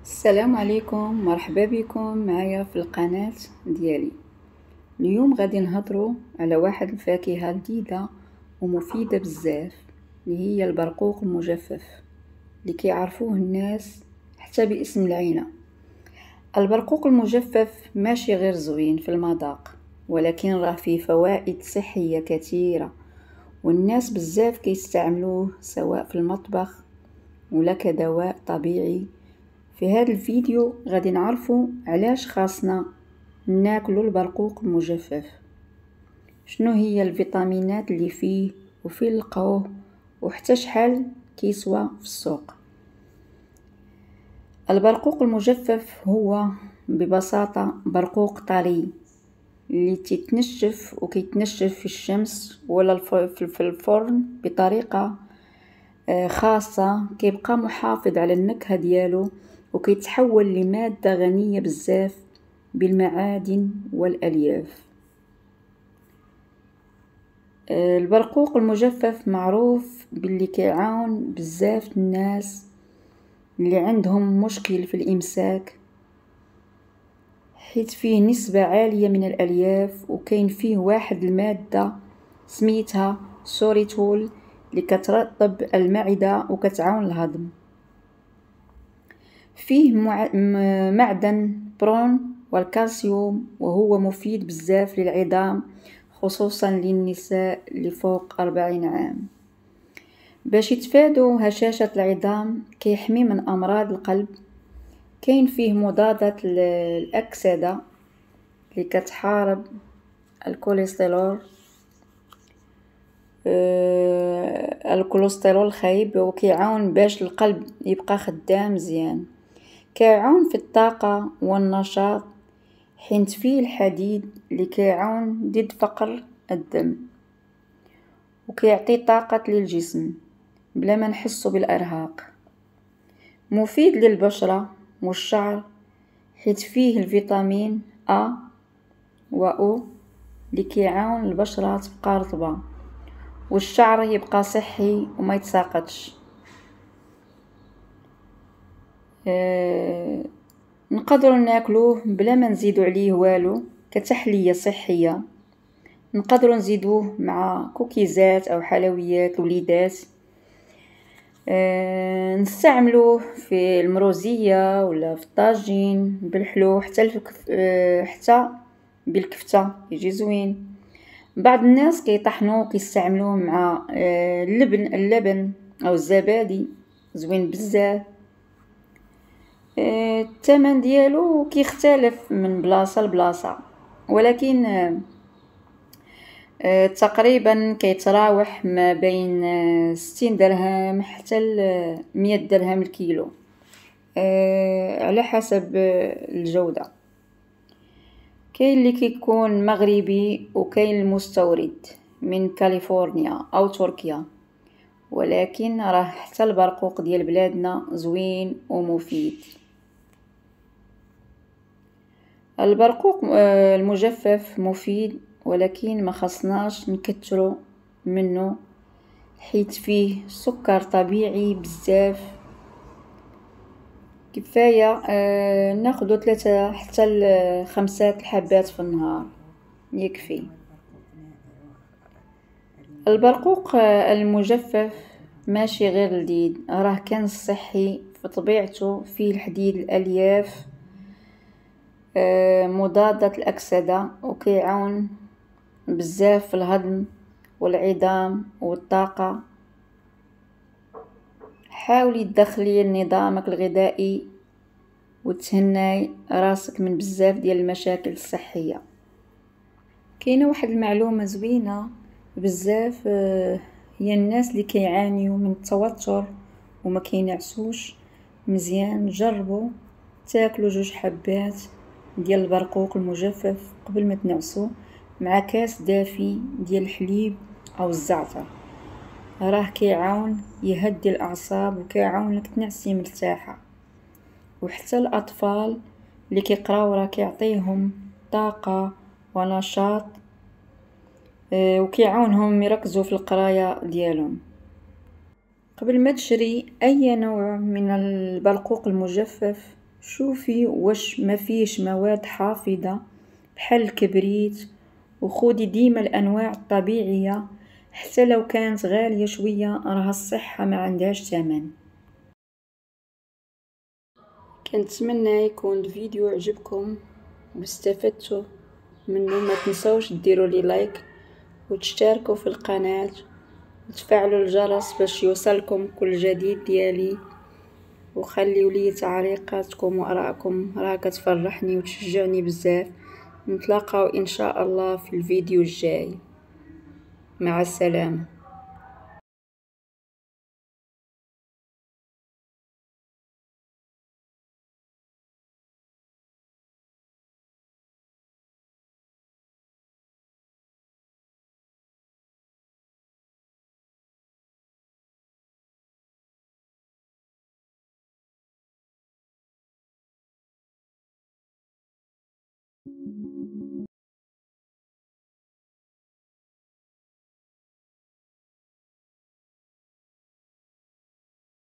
السلام عليكم، مرحبا بكم معايا في القناة ديالي. اليوم غادي نهضروا على واحد الفاكهة جديدة ومفيدة بزاف اللي هي البرقوق المجفف اللي كيعرفوه الناس حتى باسم العينة. البرقوق المجفف ماشي غير زوين في المذاق، ولكن راه فيه فوائد صحية كثيرة، والناس بزاف كيستعملوه سواء في المطبخ ولا كدواء طبيعي. في هذا الفيديو غادي نعرفوا علاش خاصنا ناكلوا البرقوق المجفف، شنو هي الفيتامينات اللي فيه وفين نلقاوه، وحتى شحال كيسوى في السوق. البرقوق المجفف هو ببساطة برقوق طري اللي تتنشف وكيتنشف في الشمس ولا في الفرن بطريقة خاصة، كيبقى محافظ على النكهة ديالو وكيتحول لمادة غنية بزاف بالمعادن والألياف. البرقوق المجفف معروف باللي كيعاون بزاف الناس اللي عندهم مشكل في الإمساك، حيث فيه نسبة عالية من الألياف، وكاين فيه واحد المادة سميتها سوريتول اللي كترطب المعدة وكتعاون الهضم. فيه معدن برون والكالسيوم، وهو مفيد بزاف للعظام خصوصا للنساء اللي فوق 40 عام. باش يتفادوا هشاشة العظام كيحمي من أمراض القلب. كاين فيه مضادات الأكسدة اللي كتحارب الكوليسترول الخايب، وكيعاون باش القلب يبقى خدام مزيان. كيعاون في الطاقة والنشاط حيث فيه الحديد اللي كيعاون ضد فقر الدم، وكيعطي طاقة للجسم بلا ما نحسو بالإرهاق. مفيد للبشرة والشعر حيث فيه الفيتامين A و O اللي كيعاون البشرة تبقى رطبة والشعر يبقى صحي وما يتساقطش. نقدروا ناكلوه بلا ما نزيدوا عليه والو كتحلية صحية. نقدروا نزيدوه مع كوكيزات او حلويات الوليدات. نستعملوه في المروزية ولا في الطاجين بالحلو، حتى بالكفتة يجي زوين. بعض الناس كيطحنوه كيستعملوه مع اللبن او الزبادي، زوين بزاف. الثمن ديالو كيختلف من بلاصه لبلاصه، ولكن تقريبا كيتراوح ما بين 60 درهم حتى 100 درهم الكيلو، على حسب الجودة. كاين اللي كيكون مغربي وكاين المستورد من كاليفورنيا او تركيا، ولكن راه حتى البرقوق ديال بلادنا زوين ومفيد. البرقوق المجفف مفيد، ولكن ما خصناش نكتروا منه حيث فيه سكر طبيعي بزاف. كفايه ناخذ 3 حتى 5 حبات في النهار يكفي. البرقوق المجفف ماشي غير لذيذ، راه كنز صحي في طبيعته، فيه الحديد الالياف مضادة الأكسدة، وكيعاون بزاف في الهضم والعظام والطاقة. حاولي تدخلي نظامك الغذائي وتهناي راسك من بزاف ديال المشاكل الصحية. كاينه واحد المعلومة زوينة بزاف، هي الناس اللي كيعانيوا من التوتر وما كينعسوش مزيان، جربوا تاكلوا 2 حبات ديال البرقوق المجفف قبل ما تنعسوا مع كاس دافي ديال الحليب او الزعتر. راه كيعاون يهدي الاعصاب وكيعاونك تنعسي مرتاحه. وحتى الاطفال اللي كيقراو راه كيعطيهم طاقه ونشاط، وكيعاونهم يركزوا في القرايه ديالهم. قبل ما تشري اي نوع من البرقوق المجفف شوفي واش ما فيش مواد حافظة بحال الكبريت، وخودي ديما الأنواع الطبيعية، حتى لو كانت غالية شوية راها الصحة ما عندهاش ثمن. كنتمنى يكون الفيديو عجبكم واستفدتوا منه. ما تنسوش ديروا لي لايك وتشتركوا في القناة وتفعلوا الجرس باش يوصلكم كل جديد ديالي، وخليوا لي تعليقاتكم وارائكم راها كتفرحني وتشجعني بزاف. نتلاقاو ان شاء الله في الفيديو الجاي. مع السلامة.